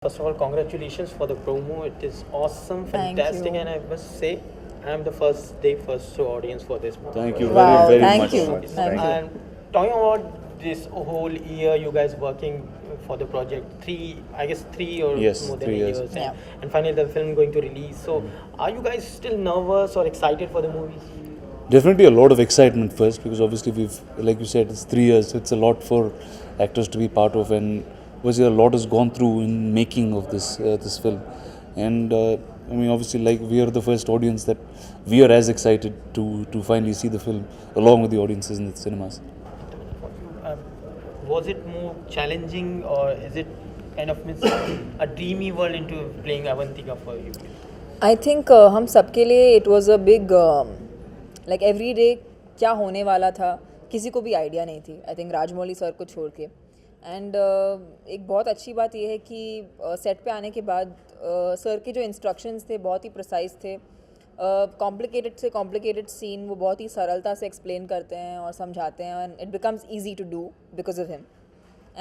First of all, congratulations for the promo. It is awesome, Thank fantastic, you. and I must say, I am the first day first show audience for this movie. Thank you Wow, very thank much. you. Thank you. And talking about this whole year, you guys working for the project, I guess three or Yes, more than 3 a years. year, Yeah. and finally the film going to release. So, are you guys still nervous or excited for the movie? Definitely a lot of excitement first because obviously like you said, it's 3 years. It's a lot for actors to be part of, and obviously a lot has gone through in making of this film. And I mean, obviously, like we are the first audience that we are as excited to finally see the film along with the audiences in the cinemas. Um, was it more challenging, or is it kind of means a dreamy world into playing Avantika for you? I think हम सबके लिए it was a big like every day क्या होने वाला था किसी को भी आइडिया नहीं थी आई थिंक राजमौली सर को छोड़ के एंड एक बहुत अच्छी बात यह है कि सेट पे आने के बाद सर के जो इंस्ट्रक्शंस थे बहुत ही प्रिसाइज थे कॉम्प्लिकेटेड से कॉम्प्लिकेटेड सीन वो बहुत ही सरलता से एक्सप्लेन करते हैं और समझाते हैं and it becomes easy to do because of him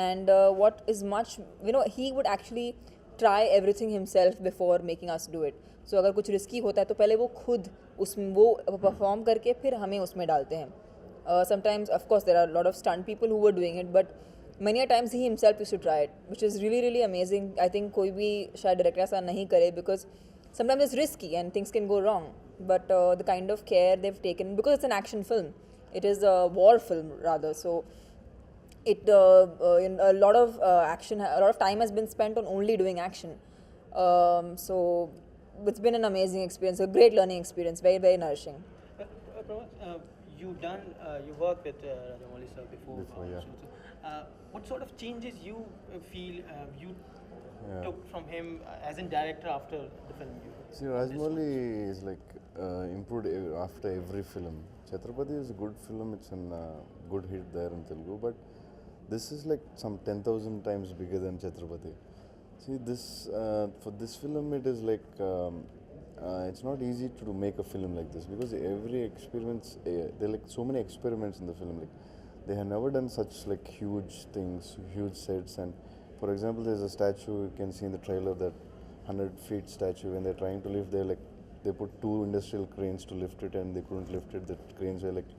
and what is much he would actually try everything himself before making us do it. So अगर कुछ रिस्की होता है तो पहले वो खुद वो परफॉर्म करके फिर हमें उसमें डालते हैं. Sometimes of course there are a lot of stunt people who were doing it, but many a times he himself used to try it, which is really really amazing. I think कोई भी शायद director ऐसा नहीं करे because sometimes it's risky and things can go wrong, but the kind of care they've taken, because it's an action film, it is a war film rather, so in a lot of a lot of time has been spent on only doing action. So it's been an amazing experience, a great learning experience, very very nourishing. You worked with Rajamouli sir before. Yeah. What sort of changes you feel you Yeah. took from him as in director after the film? See, Rajmouli is like improved after every film. Chhatrapati is a good film. It's a good hit there in Telugu, but this is like some 10,000 times bigger than Chhatrapati. See, this for this film, it is like it's not easy to make a film like this because every experience there are like so many experiments in the film. Like they have never done such like huge things, huge sets. And for example, there's a statue you can see in the trailer, that 100 feet statue. When they're trying to lift, they put 2 industrial cranes to lift it, and they couldn't lift it. The cranes were like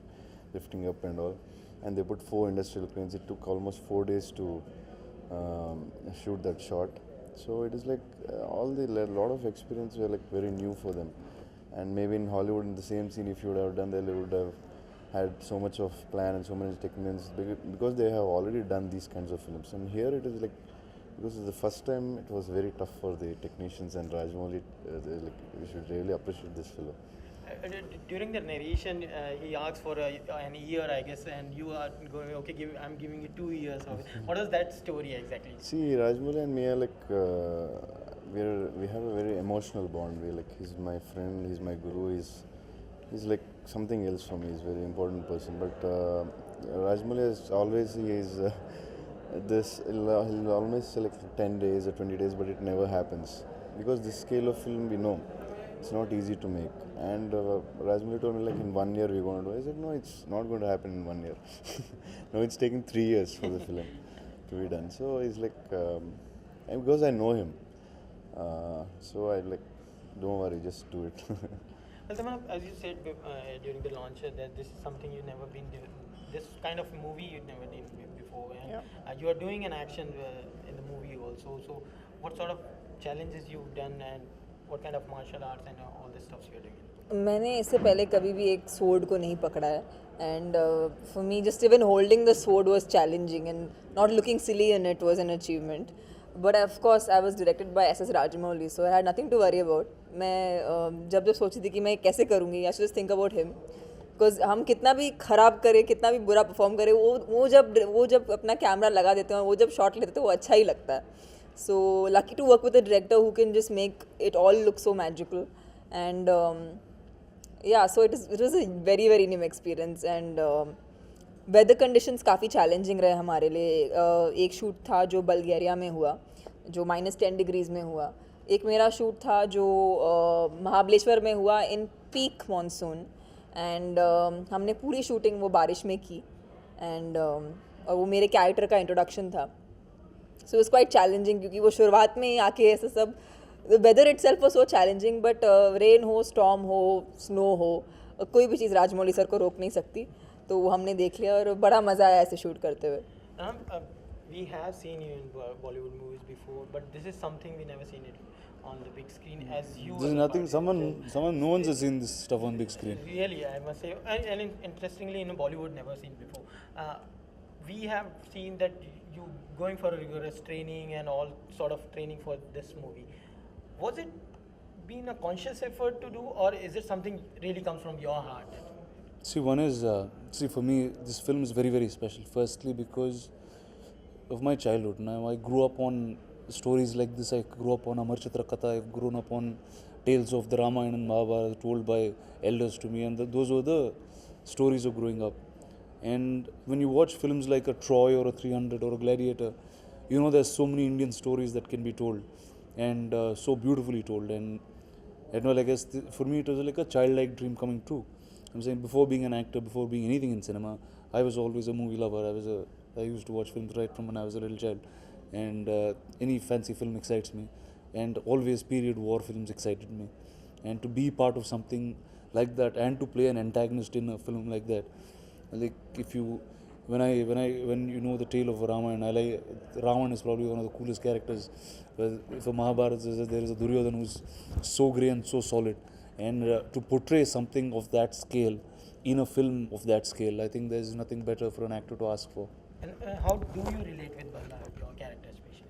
lifting up and all, and they put 4 industrial cranes. It took almost 4 days to shoot that shot. So it is like lot of experience were like very new for them. And maybe in Hollywood, in the same scene, if you would have done that, they would have had so much of plan and so many techniques because they have already done these kinds of films. And here it is like, because it's the first time, it was very tough for the technicians, and Rajmouli, we should really appreciate this film. During the narration, he asked for an year, I guess, and you are going, okay, I'm giving you 2 years. What is that story exactly? See, Rajmouli and me are like, we have a very emotional bond. He's my friend, he's my guru, he's like something else for me. He's a very important person. But Rajmouli is always, he'll always select 10 days or 20 days, but it never happens. Because this scale of film, we know, it's not easy to make. And Rajmouli told me like in 1 year we're going to do it. I said, no, it's not going to happen in 1 year. No, it's taking 3 years for the film to be done. So he's like, and because I know him, so I like, don't worry, just do it. Well, Tamannaah, as you said during the launch, that this is something you've never been doing. This kind of movie you've never done before, and you are doing an action in the movie also. So, what sort of challenges you've done, and what kind of martial arts and all this stuff you're doing? मैंने इससे पहले कभी भी एक sword को नहीं पकड़ा है, and for me just even holding the sword was challenging, and not looking silly in it was an achievement. But of course I was directed by S.S. Rajamouli, so I had nothing to worry about. मैं जब सोची थी कि मैं कैसे करूँगी, I should just think about him. Because हम कितना भी ख़राब करें, कितना भी बुरा परफॉर्म करें, वो जब अपना कैमरा लगा देते हैं, वो जब शॉट लेते हैं तो वो अच्छा ही लगता है. So lucky to work with a director who can just make it all look so magical. And yeah so it was a very very new experience. And weather conditions काफ़ी चैलेंजिंग रहे हमारे लिए. एक शूट था जो बल्गेरिया में हुआ, जो -10 डिग्रीज़ में हुआ. एक मेरा शूट था जो महाबलेश्वर में हुआ इन पीक मानसून. एंड हमने पूरी शूटिंग वो बारिश में की. एंड और वो मेरे कैरेक्टर का इंट्रोडक्शन था. सो इट्स क्वाइट चैलेंजिंग क्योंकि वो शुरुआत में ही आके ऐसा सब whether it self was so challenging but rain हो स्टॉर्म हो स्नो हो कोई भी चीज़ राजमौली सर को रोक नहीं सकती तो वो हमने देख लिया और बड़ा मज़ा आया ऐसे शूट करते हुए. We have seen you in Bollywood movies before, but this is something we never seen it on the big screen as you. There's were nothing. part of it. No one's has seen this stuff on big screen. Really, I must say, interestingly, in Bollywood, never seen before. We have seen that you going for rigorous training and all sort of training for this movie. Was it been a conscious effort to do, or is it something really comes from your heart? See, one is for me, this film is very, very special. Firstly, because of my childhood. Now, I grew up on stories like this. I grew up on Amar Chitra Katha. I've grown up on tales of the Ramayana and Mahabharata told by elders to me, and those were the stories of growing up. And when you watch films like a Troy or a 300 or a Gladiator, you know there's so many Indian stories that can be told, and so beautifully told. And well, I guess for me it was like a childlike dream coming true. I'm saying before being an actor, before being anything in cinema, I was always a movie lover. I used to watch films right from when I was a little child, and any fancy film excites me, and always period war films excited me, and to be part of something like that and to play an antagonist in a film like that, like if you when you know the tale of Ramayana, Ravan is probably one of the coolest characters. If a Mahabharata there is a Duryodhana who's so grey and so solid, and to portray something of that scale in a film of that scale, I think there's nothing better for an actor to ask for. And how do you relate with Balla, your character especially?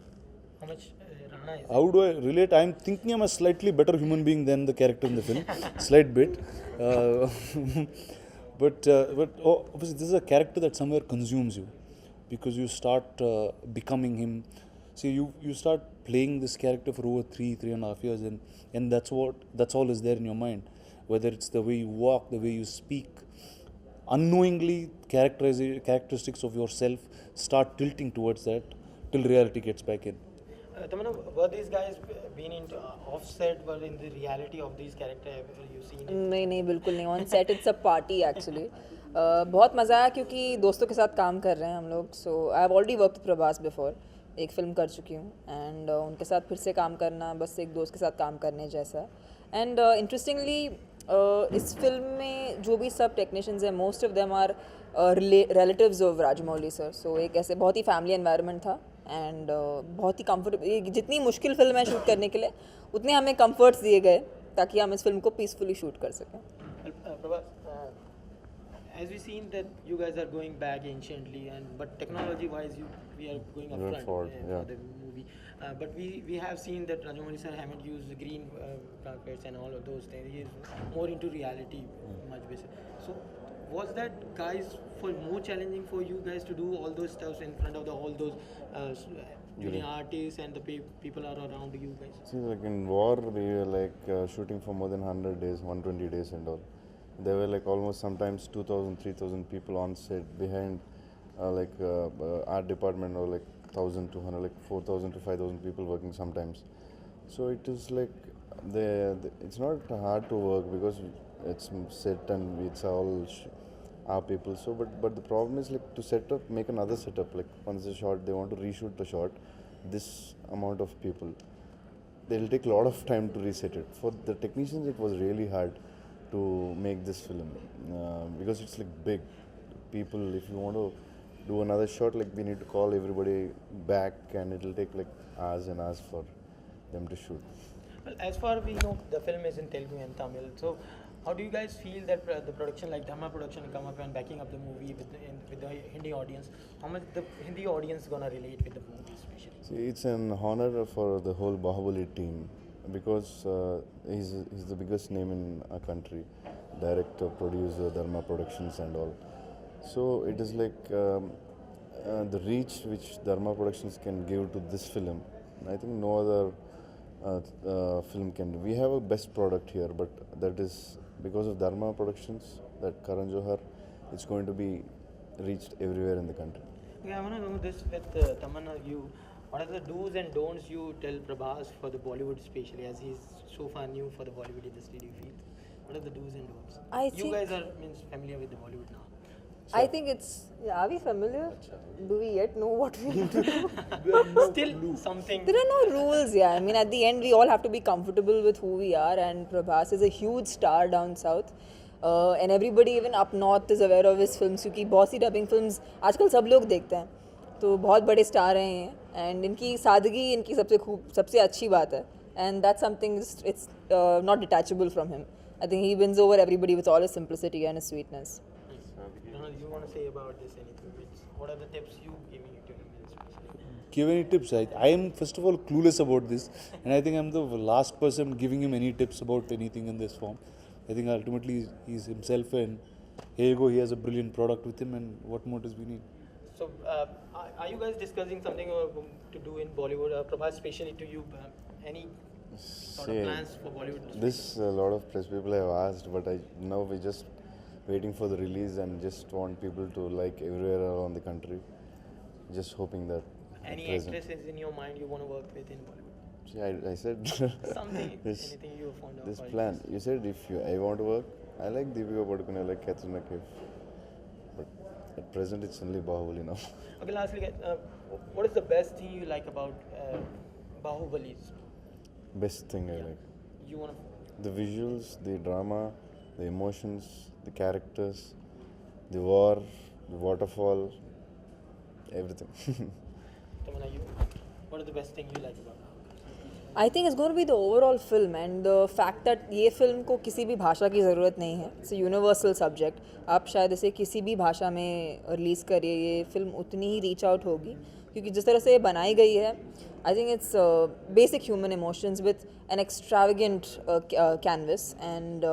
How much Rana is? How do I relate? I'm thinking I'm a slightly better human being than the character in the film, slight bit. But obviously this is a character that somewhere consumes you, because you start becoming him. See, you start playing this character for over 3.5 years, and that's all is there in your mind. Whether it's the way you walk, the way you speak, unknowingly characteristics of yourself start tilting towards that till reality gets back in. Tamannaah, were these guys been into offset? Were in the reality of these characters? Have you seen it? नहीं बिल्कुल नहीं. On set it's a party actually. बहुत मज़ा आया क्योंकि दोस्तों के साथ काम कर रहे हैं हम लोग. So I have already work with Prabhas before. एक फ़िल्म कर चुकी हूँ, एंड उनके साथ फिर से काम करना बस एक दोस्त के साथ काम करने जैसा. एंड इंटरेस्टिंगली इस फिल्म में जो भी सब टेक्नीशियंस हैं, most of them are relatives of Rajamouli sir. So एक ऐसे बहुत ही फैमिली एनवायरनमेंट था, एंड बहुत ही कंफर्टेबल. जितनी मुश्किल फिल्म है शूट करने के लिए, उतने हमें कंफर्ट्स दिए गए ताकि हम इस फिल्म को पीसफुली शूट कर सकें. Prabhas, as we seen that you guys are going back anciently, but technology-wise, we are going up front forward, for the movie. But we have seen that Rajamouli sir haven't used green carpets and all of those things. He is more into reality, much better. So, was that guys for more challenging for you guys to do all those stuff in front of all those junior artists and the people are around you guys? See, like in war, we were like shooting for more than 100 days, 120 days and all. There were like almost sometimes 2,000, 3,000 people on set behind art department, or like 1,200, like 4,000 to 5,000 people working sometimes. So it is like it's not hard to work because it's set and it's all our people. So but the problem is like to set up, make another setup. Like once the shot, they want to reshoot the shot. This amount of people, they'll take a lot of time to reset it. For the technicians, it was really hard to make this film because it's like big people. If you want to do another shot, like we need to call everybody back, and it'll take like hours and hours for them to shoot. Well, as far as we know, the film is in Telugu and Tamil. So, how do you guys feel that the production, like Dhamma production, come up and backing up the movie with the Hindi audience? How much the Hindi audience gonna relate with the movie, especially? See, it's an honor for the whole Baahubali team, because he's the biggest name in our country, director, producer, Dharma Productions and all. So it is like the reach which Dharma Productions can give to this film, I think no other film can do. We have a best product here, but that is because of Dharma Productions, that Karan Johar, it's going to be reached everywhere in the country. Yeah, I want to know this with Tamannaah. What are the do's and don'ts you tell Prabhas for the Bollywood, especially as he's so far new for the Bollywood industry? Do you feel? What are the do's and don'ts? You guys are familiar with the Bollywood now. I think it's, are we familiar? Do we yet know what we need to do? Still something. There are no rules, yeah. I mean, at the end, we all have to be comfortable with who we are, and Prabhas is a huge star down south. And everybody even up north is aware of his films क्योंकि बहुत सी dubbing films आजकल सब लोग देखते हैं तो बहुत बड़े स्टार हैं ये and इनकी सादगी इनकी सबसे अच्छी बात है and that's something it's not detachable from him. I think he wins over everybody with all his simplicity and his sweetness. You want to say about this anything? What are the tips you giving to him especially? Give any tips? I am first of all clueless about this, and I think I'm the last person giving him any tips about anything in this form. I think ultimately he's himself, and here you go. He has a brilliant product with him, and what more does we need? So, are you guys discussing something to do in Bollywood? Prabhas, especially to you, any sort of plans for Bollywood? This a lot of press people have asked, but now we're just waiting for the release and just want people to like everywhere around the country. Just hoping that. Any actresses in your mind you want to work with in Bollywood? See, I said Something, this, anything you found out. this plan. You said I want to work. I like Deepika Padukone, I like Katrina Kaif. But at present it's only Baahubali now. Okay, lastly, what is the best thing you like about Baahubali? Best thing I like. You want to... The visuals, the drama, the emotions, the characters, the war, the waterfall, everything. Tamannaah, you? What is the best thing you like about it? I think it's going to be the overall film and the fact that ये film को किसी भी भाषा की ज़रूरत नहीं है. It's a universal subject. आप शायद इसे किसी भी भाषा में रिलीज़ करिए ये फिल्म उतनी ही रीच आउट होगी क्योंकि जिस तरह से ये बनाई गई है I think it's basic human emotions with an extravagant canvas and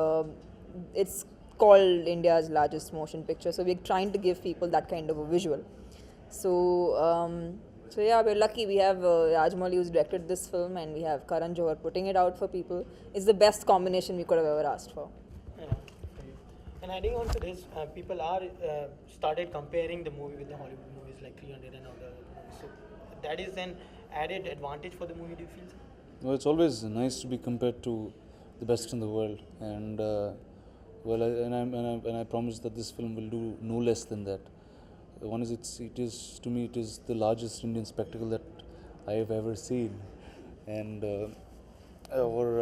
it's called India's largest motion picture. So we're trying to give people that kind of a visual. So yeah, we're lucky. We have Rajmouli who's directed this film and we have Karan Johar putting it out for people. It's the best combination we could have ever asked for. Yeah. And adding on to this, people are started comparing the movie with the Hollywood movies like 300 and other movies. So that is an added advantage for the movie, do you feel? Well, it's always nice to be compared to the best in the world, and I promise that this film will do no less than that. One is it is to me it is the largest Indian spectacle that I have ever seen, and or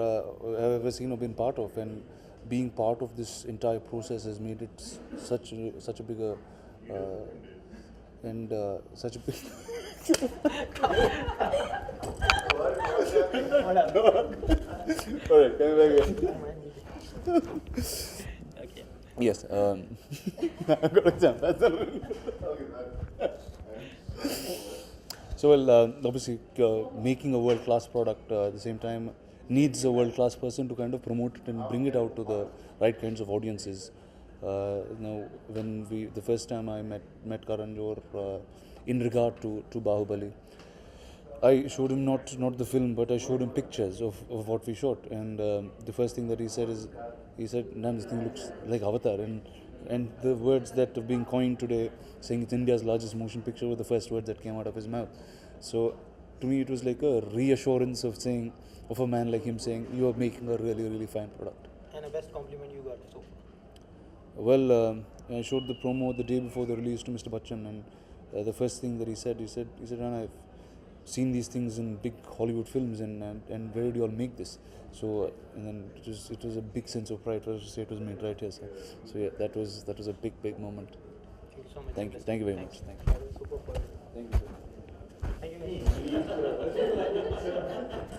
have ever seen or been part of, and being part of this entire process has made it such a bigger and such a big. All right, coming back again. Okay. Yes. I'm going to jump. So, obviously, making a world-class product at the same time needs a world-class person to kind of promote it and bring it out to the right kinds of audiences. When the first time I met Karan Johar in regard to Baahubali, I showed him not the film, but I showed him pictures of what we shot, and the first thing that he said, "Man, this thing looks like Avatar," and the words that are being coined today, saying it's India's largest motion picture, were the first words that came out of his mouth. So, to me, it was like a reassurance of a man like him saying, "You are making a really, really fine product." And the best compliment you got so far? Well, I showed the promo the day before the release to Mr. Bachchan, and the first thing that he said, "Rana, I've seen these things in big Hollywood films, and where do you all make this?" So, and then it was a big sense of pride to say it was made right here. So yeah, that was a big moment. Thank you so much. Thank you very much. Thank you. Super. Thank you. Thank you.